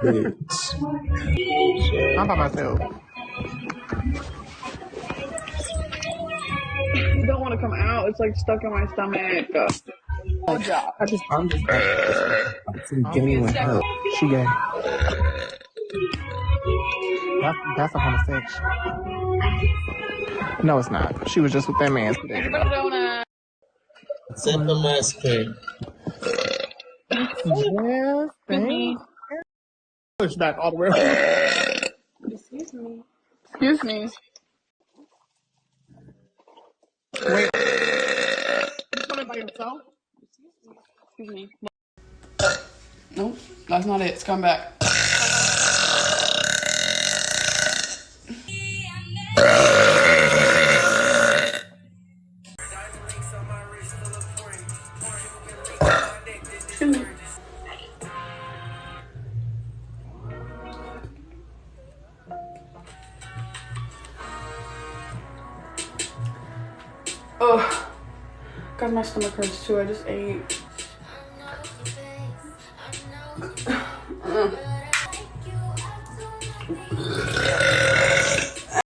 Bitch. I'm by myself. You don't want to come out. It's like stuck in my stomach. I'm just give me one her. She gay. That's a homosexual. No, it's not. She was just with that man today. Except for my screen. Yes, thanks. Push back all the way. Excuse me. Excuse me. Wait. You coming by yourself? Excuse me. Nope, that's not it. It's coming back. Oh, God, my stomach hurts too. I just ate.